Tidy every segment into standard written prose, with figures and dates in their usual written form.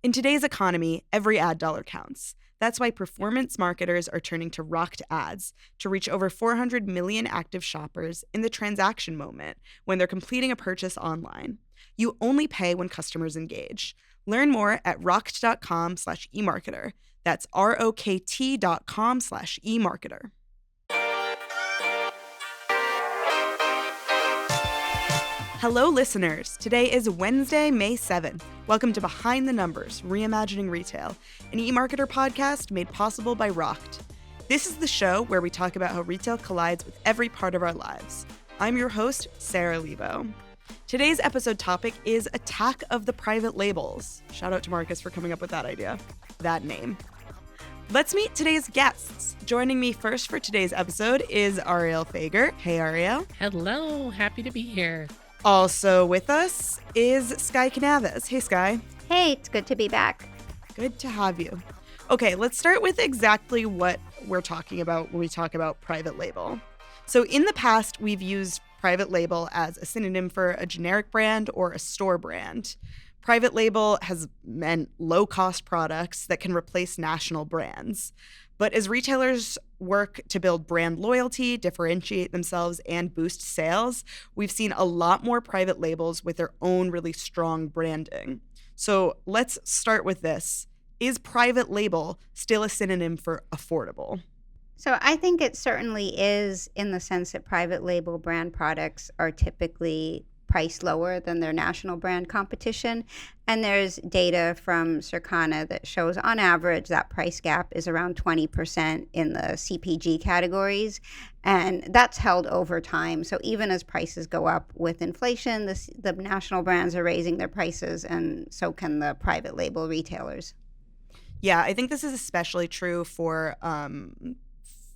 In today's economy, every ad dollar counts. That's why performance marketers are turning to Rocked Ads to reach over 400 million active shoppers in the transaction moment when they're completing a purchase online. You only pay when customers engage. Learn more at rocked.com/emarketer. That's ROKT.com/emarketer. Hello, listeners. Today is Wednesday, May 7th. Welcome to Behind the Numbers, Reimagining Retail, an eMarketer podcast made possible by Rocked. This is the show where we talk about how retail collides with every part of our lives. I'm your host, Sara Lebow. Today's episode topic is Attack of the Private Labels. Shout out to Marcus for coming up with that idea, that name. Let's meet today's guests. Joining me first for today's episode is Arielle Feger. Hey, Arielle. Hello, happy to be here. Also with us is Skye Canaves. Hey, Skye. Hey, it's good to be back. Good to have you. Okay, let's start with exactly what we're talking about when we talk about private label. So in the past, we've used private label as a synonym for a generic brand or a store brand. Private label has meant low-cost products that can replace national brands. But as retailers work to build brand loyalty, differentiate themselves, and boost sales, we've seen a lot more private labels with their own really strong branding. So let's start with this. Is private label still a synonym for affordable? So I think it certainly is, in the sense that private label brand products are typically priced lower than their national brand competition. And there's data from Circana that shows on average that price gap is around 20% in the CPG categories. And that's held over time. So even as prices go up with inflation, the national brands are raising their prices, and so can the private label retailers. Yeah, I think this is especially true for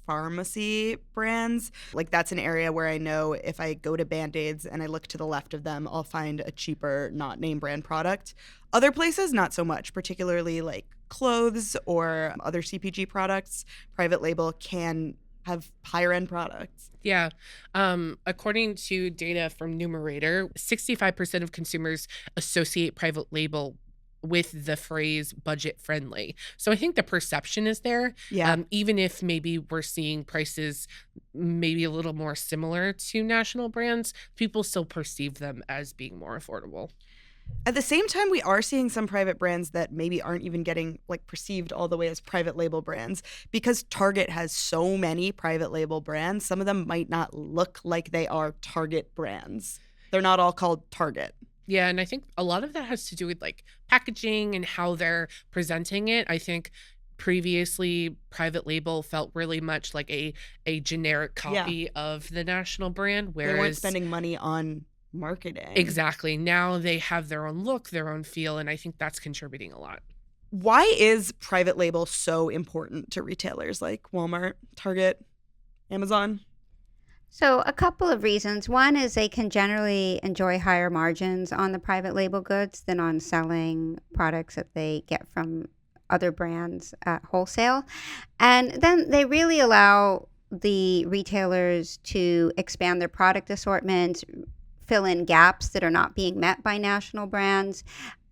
pharmacy brands. Like, that's an area where I know if I go to Band-Aids and I look to the left of them, I'll find a cheaper, not name brand product. Other places, not so much, particularly like clothes or other CPG products. Private label can have higher end products. Yeah. According to data from Numerator, 65% of consumers associate private label with the phrase budget friendly. So I think the perception is there. Yeah. Even if maybe we're seeing prices maybe a little more similar to national brands, people still perceive them as being more affordable. At the same time, we are seeing some private brands that maybe aren't even getting perceived all the way as private label brands, because Target has so many private label brands. Some of them might not look like they are Target brands. They're not all called Target. Yeah, and I think a lot of that has to do with packaging and how they're presenting it. I think previously private label felt really much like a generic copy of the national brand, whereas they weren't spending money on marketing. Exactly. Now they have their own look, their own feel, and I think that's contributing a lot. Why is private label so important to retailers like Walmart, Target, Amazon? So a couple of reasons. One is they can generally enjoy higher margins on the private label goods than on selling products that they get from other brands at wholesale. And then they really allow the retailers to expand their product assortment, fill in gaps that are not being met by national brands.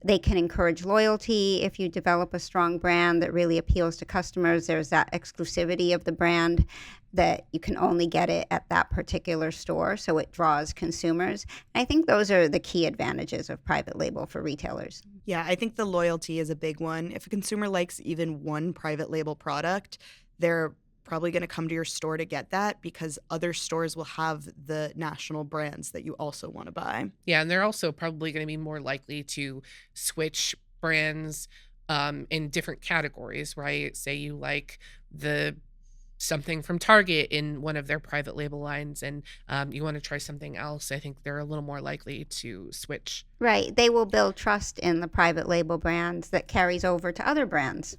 They can encourage loyalty. If you develop a strong brand that really appeals to customers, there's that exclusivity of the brand that you can only get it at that particular store, so it draws consumers. And I think those are the key advantages of private label for retailers. Yeah, I think the loyalty is a big one. If a consumer likes even one private label product, they're probably going to come to your store to get that because other stores will have the national brands that you also want to buy. Yeah, and they're also probably going to be more likely to switch brands in different categories, right? Say you like something from Target in one of their private label lines and you want to try something else. I think they're a little more likely to switch. Right. They will build trust in the private label brands that carries over to other brands.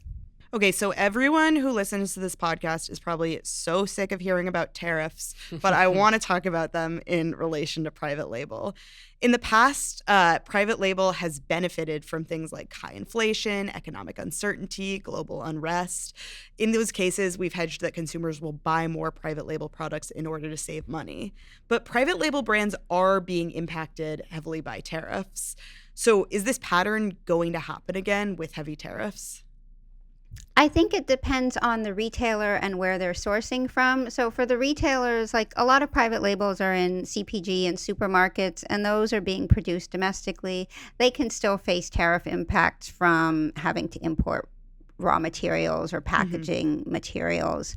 Okay, so everyone who listens to this podcast is probably so sick of hearing about tariffs, but I want to talk about them in relation to private label. In the past, private label has benefited from things like high inflation, economic uncertainty, global unrest. In those cases, we've hedged that consumers will buy more private label products in order to save money. But private label brands are being impacted heavily by tariffs. So is this pattern going to happen again with heavy tariffs? I think it depends on the retailer and where they're sourcing from. So for the retailers, like a lot of private labels are in CPG and supermarkets, and those are being produced domestically. They can still face tariff impacts from having to import raw materials or packaging materials.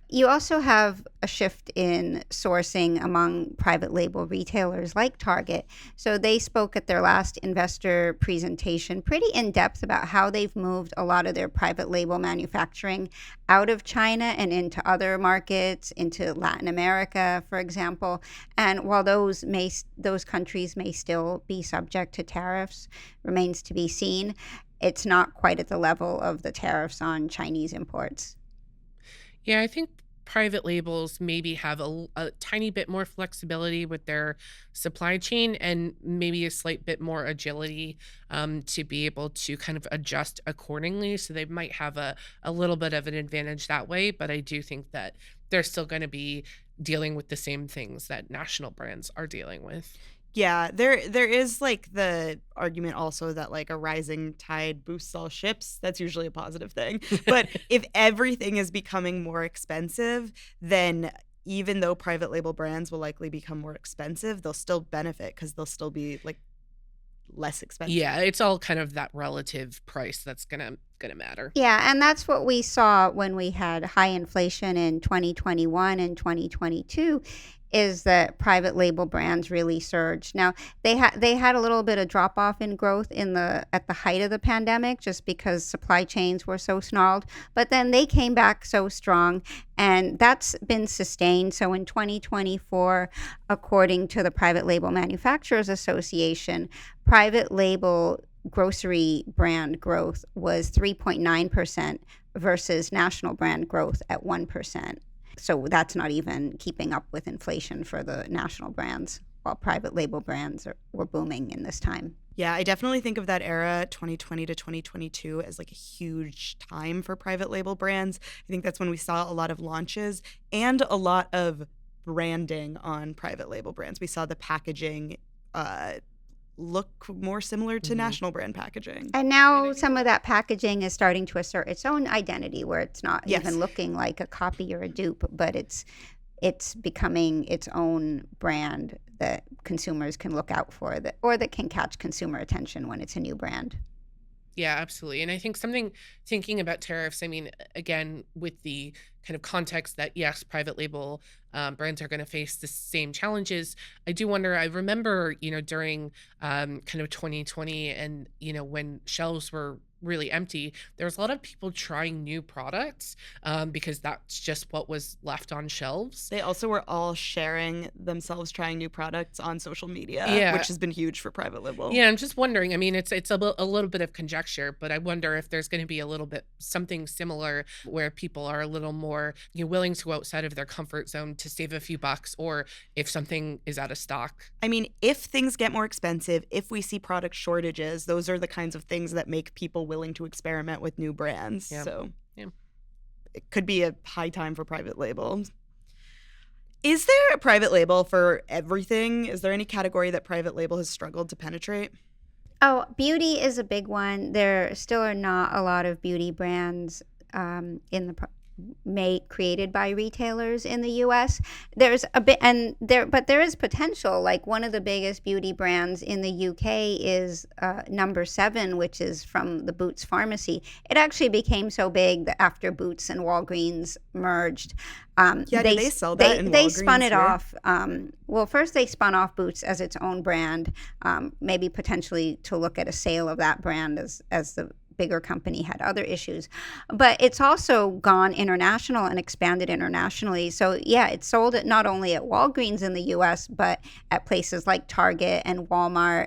You also have a shift in sourcing among private label retailers like Target. So they spoke at their last investor presentation pretty in depth about how they've moved a lot of their private label manufacturing out of China and into other markets, into Latin America, for example. And while those countries may still be subject to tariffs, remains to be seen, it's not quite at the level of the tariffs on Chinese imports. Yeah, I think private labels maybe have a tiny bit more flexibility with their supply chain and maybe a slight bit more agility to be able to kind of adjust accordingly. So they might have a little bit of an advantage that way. But I do think that they're still going to be dealing with the same things that national brands are dealing with. Yeah, there is like the argument also that like a rising tide boosts all ships. That's usually a positive thing. But if everything is becoming more expensive, then even though private label brands will likely become more expensive, they'll still benefit because they'll still be like less expensive. Yeah, it's all kind of that relative price that's gonna matter. Yeah, and that's what we saw when we had high inflation in 2021 and 2022, is that private label brands really surged. Now, they had a little bit of drop off in growth at the height of the pandemic just because supply chains were so snarled, but then they came back so strong, and that's been sustained. So in 2024, according to the Private Label Manufacturers Association, private label grocery brand growth was 3.9% versus national brand growth at 1%. So that's not even keeping up with inflation for the national brands, while private label brands were booming in this time. Yeah, I definitely think of that era, 2020 to 2022, as like a huge time for private label brands. I think that's when we saw a lot of launches and a lot of branding on private label brands. We saw the packaging look more similar to national brand packaging. And now some of that packaging is starting to assert its own identity, where it's not Yes. even looking like a copy or a dupe, but it's becoming its own brand that consumers can look out for, that can catch consumer attention when it's a new brand. Yeah, absolutely. And I think thinking about tariffs, I mean, again, with the kind of context that, yes, private label brands are going to face the same challenges. I do wonder, I remember, during kind of 2020 and, when shelves were really empty, there was a lot of people trying new products because that's just what was left on shelves. They also were all sharing themselves trying new products on social media, Yeah. which has been huge for private label. Yeah, I'm just wondering. I mean, it's a little bit of conjecture, but I wonder if there's going to be a little bit something similar where people are a little more willing to go outside of their comfort zone to save a few bucks, or if something is out of stock. I mean, if things get more expensive, if we see product shortages, those are the kinds of things that make people willing to experiment with new brands. Yeah. So Yeah. it could be a high time for private labels. Is there a private label for everything? Is there any category that private label has struggled to penetrate? Oh, beauty is a big one. There still are not a lot of beauty brands created by retailers in the U.S. There's a bit, but there is potential. Like one of the biggest beauty brands in the U.K. is Number 7, which is from the Boots pharmacy. It actually became so big that after Boots and Walgreens merged, Do they sell that in they Walgreens spun it here? off. Well, first they spun off Boots as its own brand, maybe potentially to look at a sale of that brand as the bigger company had other issues. But it's also gone international and expanded internationally. So yeah, it's sold not only at Walgreens in the US, but at places like Target and Walmart,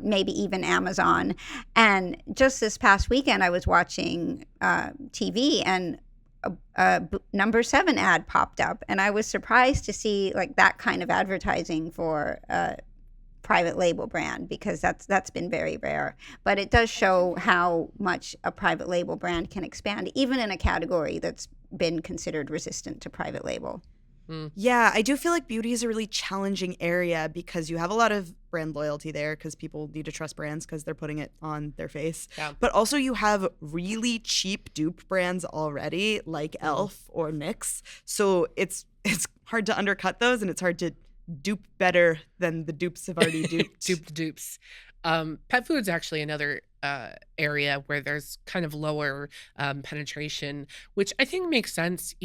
maybe even Amazon. And just this past weekend, I was watching TV, and a Number 7 ad popped up, and I was surprised to see like that kind of advertising for private label brand, because that's been very rare. But it does show how much a private label brand can expand, even in a category that's been considered resistant to private label. Yeah, I do feel like beauty is a really challenging area because you have a lot of brand loyalty there because people need to trust brands because they're putting it on their face. Yeah. But also you have really cheap dupe brands already like e.l.f. or NYX. So it's hard to undercut those, and it's hard to dupe better than the dupes have already duped. Dupe the dupes. Pet food's actually another area where there's kind of lower penetration, which I think makes sense.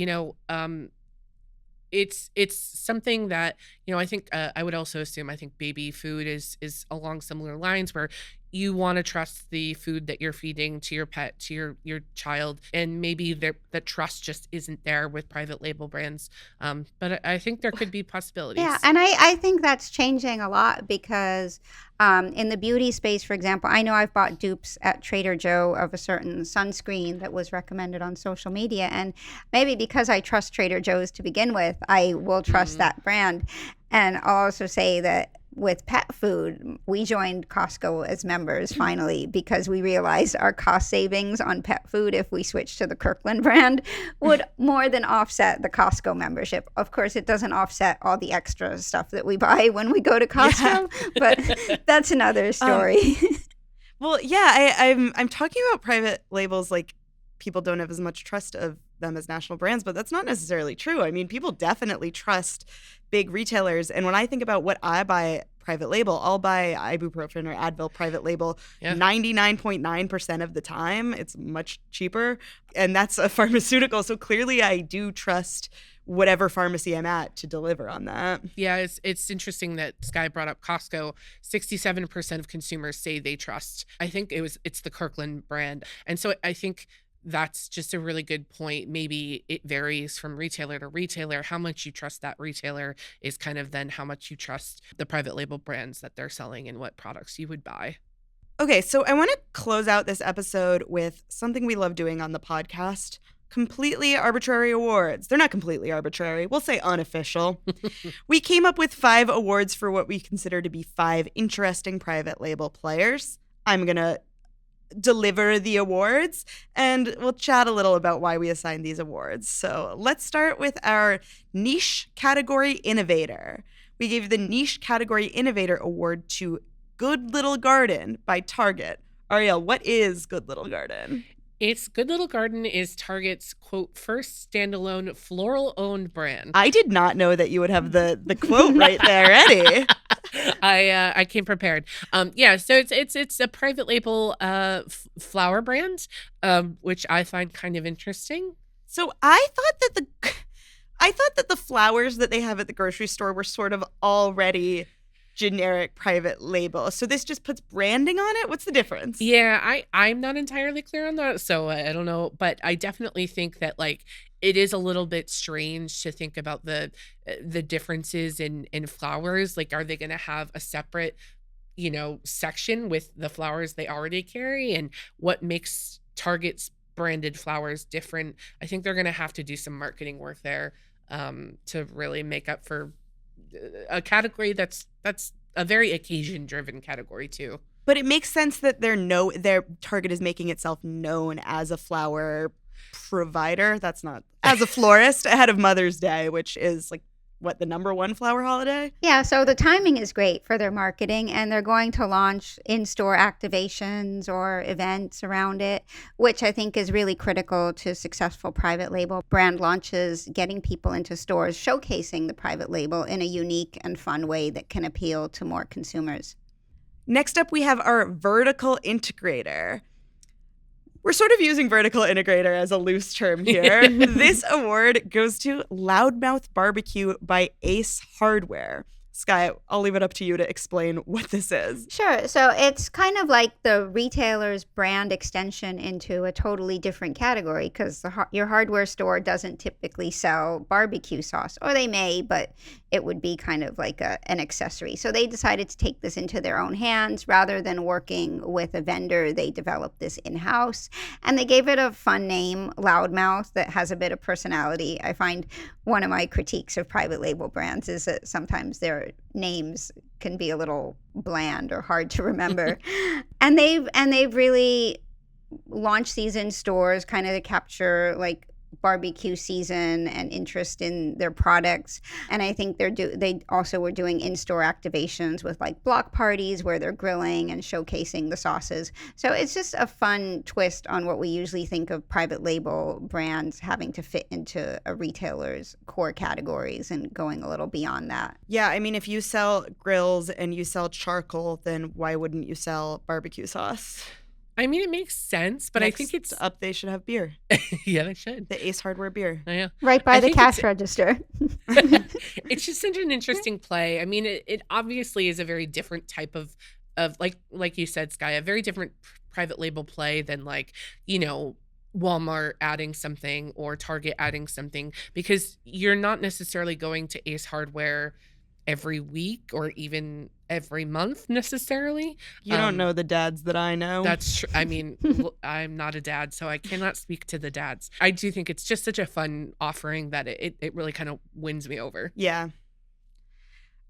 It's something that I think I would also assume. I think baby food is along similar lines where you want to trust the food that you're feeding to your pet, to your child, and maybe the trust just isn't there with private label brands. But I think there could be possibilities. Yeah, and I think that's changing a lot because in the beauty space, for example, I know I've bought dupes at Trader Joe of a certain sunscreen that was recommended on social media. And maybe because I trust Trader Joe's to begin with, I will trust that brand. And I'll also say that with pet food, we joined Costco as members finally because we realized our cost savings on pet food if we switched to the Kirkland brand would more than offset the Costco membership. Of course, it doesn't offset all the extra stuff that we buy when we go to Costco, but that's another story. Well, yeah, I'm talking about private labels like people don't have as much trust of them as national brands, but that's not necessarily true. I mean, people definitely trust big retailers. And when I think about what I buy private label, I'll buy ibuprofen or Advil private label 99.9% of the time. It's much cheaper. And that's a pharmaceutical. So clearly I do trust whatever pharmacy I'm at to deliver on that. Yeah, it's interesting that Sky brought up Costco. 67% of consumers say they trust. I think it's the Kirkland brand. And so I think that's just a really good point. Maybe it varies from retailer to retailer. How much you trust that retailer is kind of then how much you trust the private label brands that they're selling and what products you would buy. Okay, so I want to close out this episode with something we love doing on the podcast. Completely arbitrary awards. They're not completely arbitrary. We'll say unofficial. We came up with 5 awards for what we consider to be 5 interesting private label players. I'm going to deliver the awards, and we'll chat a little about why we assigned these awards. So let's start with our Niche Category Innovator. We gave the Niche Category Innovator Award to Good Little Garden by Target. Arielle, what is Good Little Garden? It's Good Little Garden is Target's, quote, first standalone floral-owned brand. I did not know that you would have the quote right there ready. I came prepared. So it's a private label flower brand, which I find kind of interesting. So I thought that the flowers that they have at the grocery store were sort of already generic private label. So this just puts branding on it? What's the difference? Yeah, I'm not entirely clear on that, so I don't know. But I definitely think that it is a little bit strange to think about the differences in flowers. Like, are they going to have a separate, section with the flowers they already carry? And what makes Target's branded flowers different? I think they're going to have to do some marketing work there to really make up for a category that's a very occasion-driven category too. But it makes sense that their Target is making itself known as a flower provider. That's not as a florist ahead of Mother's Day, which is the number 1 flower holiday? Yeah, so the timing is great for their marketing, and they're going to launch in-store activations or events around it, which I think is really critical to successful private label brand launches, getting people into stores, showcasing the private label in a unique and fun way that can appeal to more consumers. Next up, we have our vertical integrator. We're sort of using vertical integrator as a loose term here. This award goes to Loudmouth Barbecue by Ace Hardware. Sky, I'll leave it up to you to explain what this is. Sure. So it's kind of like the retailer's brand extension into a totally different category because your hardware store doesn't typically sell barbecue sauce, or they may, but it would be kind of like an accessory. So they decided to take this into their own hands rather than working with a vendor. They developed this in-house, and they gave it a fun name, Loudmouth, that has a bit of personality. I find one of my critiques of private label brands is that sometimes their names can be a little bland or hard to remember. and they've really launched these in stores kind of to capture barbecue season and interest in their products. And I think they also were doing in-store activations with like block parties where they're grilling and showcasing the sauces. So it's just a fun twist on what we usually think of private label brands having to fit into a retailer's core categories and going a little beyond that. Yeah, I mean, if you sell grills and you sell charcoal, then why wouldn't you sell barbecue sauce? I mean, it makes sense, but Next I think it's up. They should have beer. Yeah, they should. The Ace Hardware beer. Oh, yeah. Right by the cash register. It's just such an interesting play. I mean, it obviously is a very different type of like you said, Sky, a very different private label play than like, Walmart adding something or Target adding something, because you're not necessarily going to Ace Hardware every week or even every month necessarily. You don't know the dads that I know. That's true. I mean, I'm not a dad, so I cannot speak to the dads. I do think it's just such a fun offering that it really kind of wins me over. Yeah.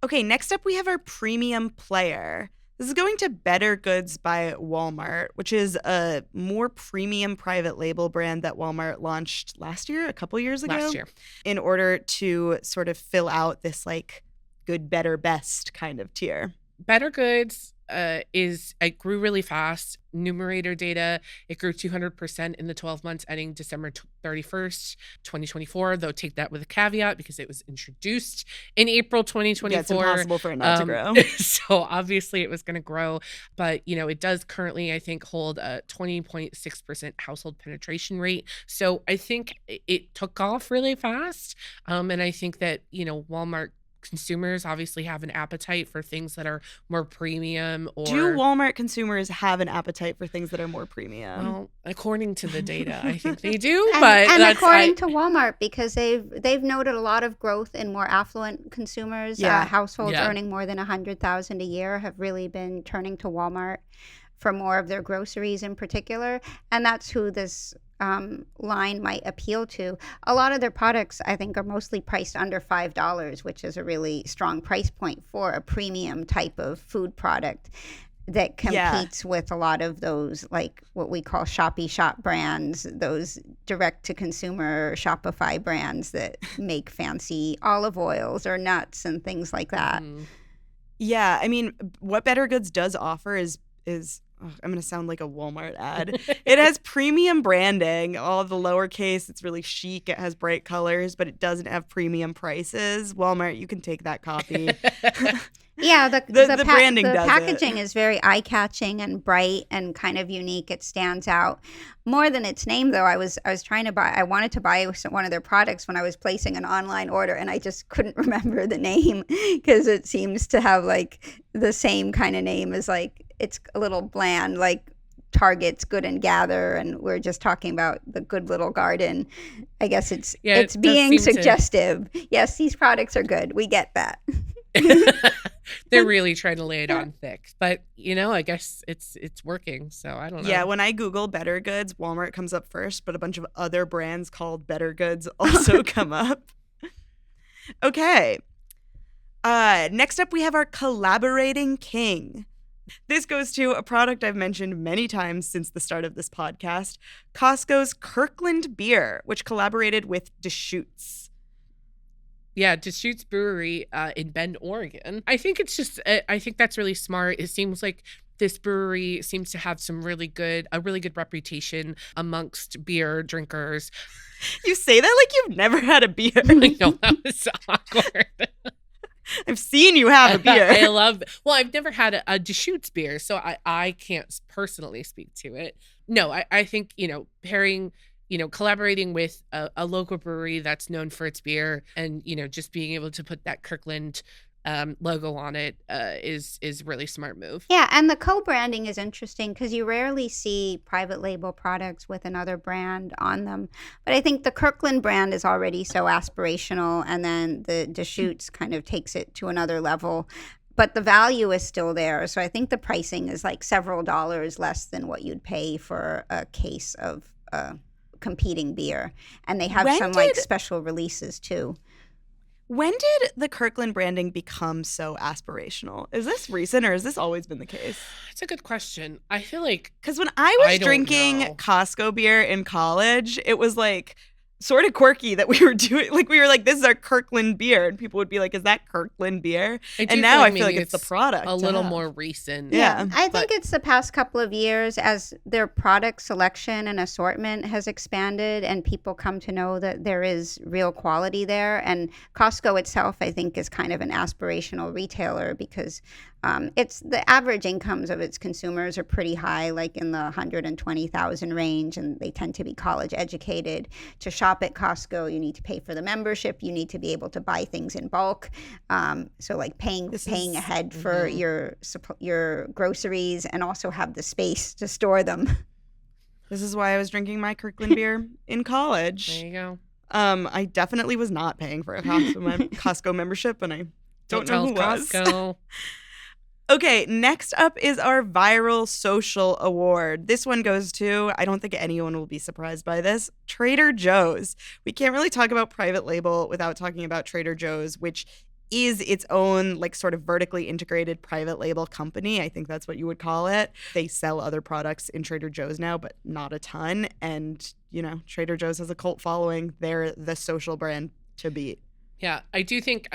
Okay, next up we have our premium player. This is going to Better Goods by Walmart, which is a more premium private label brand that Walmart launched last year, a couple years ago. Last year. In order to sort of fill out this like good, better, best kind of tier. Better Goods it grew really fast. Numerator data, it grew 200% in the 12 months ending December 31st, 2024, though take that with a caveat because it was introduced in April 2024. Yeah, it's impossible for it not to grow. So obviously it was going to grow, but it does currently, I think, hold a 20.6% household penetration rate. So I think it took off really fast. And I think that, Walmart consumers obviously have an appetite for things that are more premium. Do Walmart consumers have an appetite for things that are more premium? Well, according to the data, I think they do. And according to Walmart, because they've noted a lot of growth in more affluent consumers. Households earning more than $100,000 a year have really been turning to Walmart for more of their groceries in particular, and that's who this line might appeal to. A lot of their products, I think, are mostly priced under $5, which is a really strong price point for a premium type of food product that competes with a lot of those, like what we call shoppy shop brands, those direct-to-consumer Shopify brands that make fancy olive oils or nuts and things like that. Yeah, I mean, what Better Goods does offer is I'm going to sound like a Walmart ad. It has premium branding, all the lowercase. It's really chic. It has bright colors, but it doesn't have premium prices. Walmart, you can take that copy. Yeah, the branding the does packaging is very eye-catching and bright and kind of unique. It stands out more than its name, though. I was trying to buy. I wanted to buy one of their products when I was placing an online order, and I just couldn't remember the name because it seems to have like the same kind of name as like it's a little bland, like Target's Good and Gather, and we're just talking about the Good Little Garden. I guess it's being suggestive. Yes, these products are good. We get that. They're really trying to lay it on thick, but I guess it's working, so I don't know. Yeah, when I Google Better Goods, Walmart comes up first, but a bunch of other brands called Better Goods also come up. Okay. Next up we have our collaborating king. This goes to a product I've mentioned many times since the start of this podcast, Costco's Kirkland beer, which collaborated with Deschutes. Yeah, Deschutes Brewery in Bend, Oregon. I think that's really smart. It seems like this brewery seems to have a really good reputation amongst beer drinkers. You say that like you've never had a beer. I know, that was so awkward. I've seen you have a beer. I've never had a Deschutes beer, so I can't personally speak to it. No, I think, pairing, collaborating with a local brewery that's known for its beer and, just being able to put that Kirkland logo on it is a really smart move. Yeah, and the co-branding is interesting because you rarely see private label products with another brand on them. But I think the Kirkland brand is already so aspirational, and then the Deschutes kind of takes it to another level. But the value is still there. So I think the pricing is like several dollars less than what you'd pay for a case of competing beer. And they have like special releases too. When did the Kirkland branding become so aspirational? Is this recent or has this always been the case? It's a good question. I feel like... Because when I was drinking Costco beer in college, it was like sort of quirky that we were doing. Like, we were like, this is our Kirkland beer. And people would be like, is that Kirkland beer? And now I feel like it's the product. A little more recent. Yeah. I think it's the past couple of years as their product selection and assortment has expanded and people come to know that there is real quality there. And Costco itself, I think, is kind of an aspirational retailer because it's the average incomes of its consumers are pretty high, like in the 120,000 range, and they tend to be college educated. To shop at Costco, you need to pay for the membership. You need to be able to buy things in bulk. So like paying ahead for your groceries and also have the space to store them. This is why I was drinking my Kirkland beer in college. There you go. I definitely was not paying for a Costco membership, and I don't know who was. Costco. Okay, next up is our Viral Social Award. This one goes to, I don't think anyone will be surprised by this, Trader Joe's. We can't really talk about private label without talking about Trader Joe's, which is its own like sort of vertically integrated private label company. I think that's what you would call it. They sell other products in Trader Joe's now, but not a ton. And, you know, Trader Joe's has a cult following. They're the social brand to beat. Yeah, I do think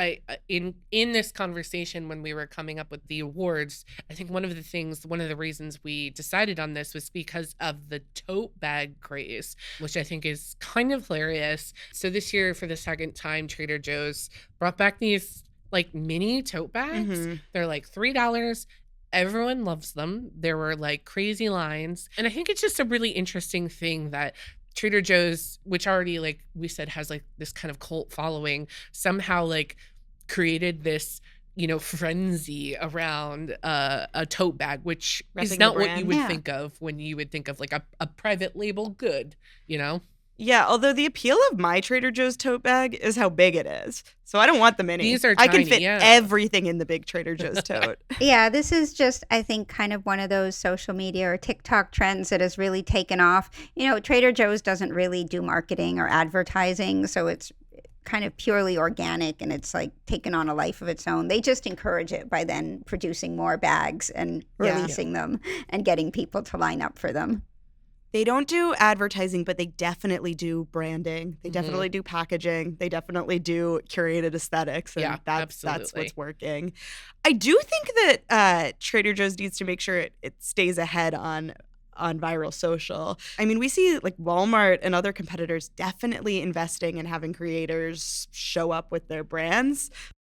in this conversation when we were coming up with the awards, I think one of the reasons we decided on this was because of the tote bag craze, which I think is kind of hilarious. So this year, for the second time, Trader Joe's brought back these like mini tote bags. Mm-hmm. They're like $3. Everyone loves them. There were like crazy lines. And I think it's just a really interesting thing that Trader Joe's, which already, like we said, has like this kind of cult following, somehow like created this, you know, frenzy around a tote bag, which is not what you would think of when you would think of like a private label good, you know? Yeah, although the appeal of my Trader Joe's tote bag is how big it is. So I don't want the mini. These are I tiny, can fit everything in the big Trader Joe's tote. Yeah, this is just, I think, kind of one of those social media or TikTok trends that has really taken off. You know, Trader Joe's doesn't really do marketing or advertising, so it's kind of purely organic and it's like taken on a life of its own. They just encourage it by then producing more bags and releasing them and getting people to line up for them. They don't do advertising, but they definitely do branding. They definitely do packaging. They definitely do curated aesthetics. And that's what's working. I do think that Trader Joe's needs to make sure it stays ahead on viral social. I mean, we see like Walmart and other competitors definitely investing in having creators show up with their brands.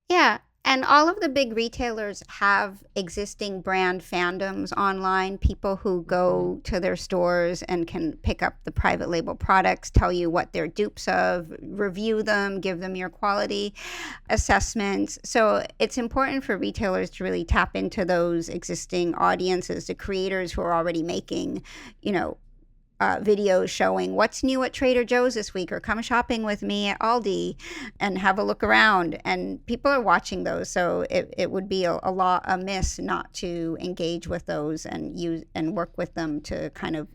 Yeah. And all of the big retailers have existing brand fandoms online, people who go to their stores and can pick up the private label products, tell you what they're dupes of, review them, give them your quality assessments. So it's important for retailers to really tap into those existing audiences, the creators who are already making, you know, videos showing what's new at Trader Joe's this week, or come shopping with me at Aldi and have a look around. And people are watching those, so it would be a miss not to engage with those and use and work with them to kind of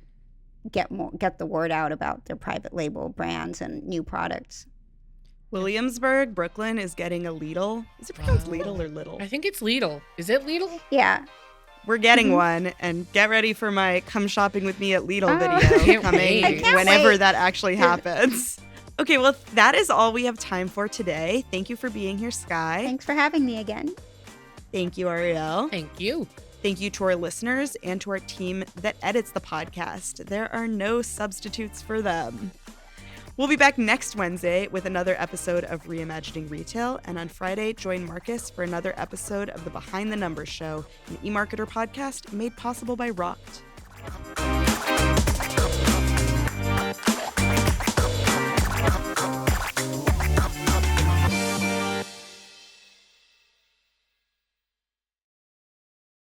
get the word out about their private label brands and new products. Williamsburg, Brooklyn is getting a Lidl. Is it pronounced Lidl or Little? I think it's Lidl. Is it Lidl? Yeah. We're getting one, and get ready for my come shopping with me at Lidl video coming whenever that actually happens. Okay, well, that is all we have time for today. Thank you for being here, Sky. Thanks for having me again. Thank you, Arielle. Thank you. Thank you to our listeners and to our team that edits the podcast. There are no substitutes for them. We'll be back next Wednesday with another episode of Reimagining Retail. And on Friday, join Marcus for another episode of the Behind the Numbers Show, an eMarketer podcast made possible by Rocked.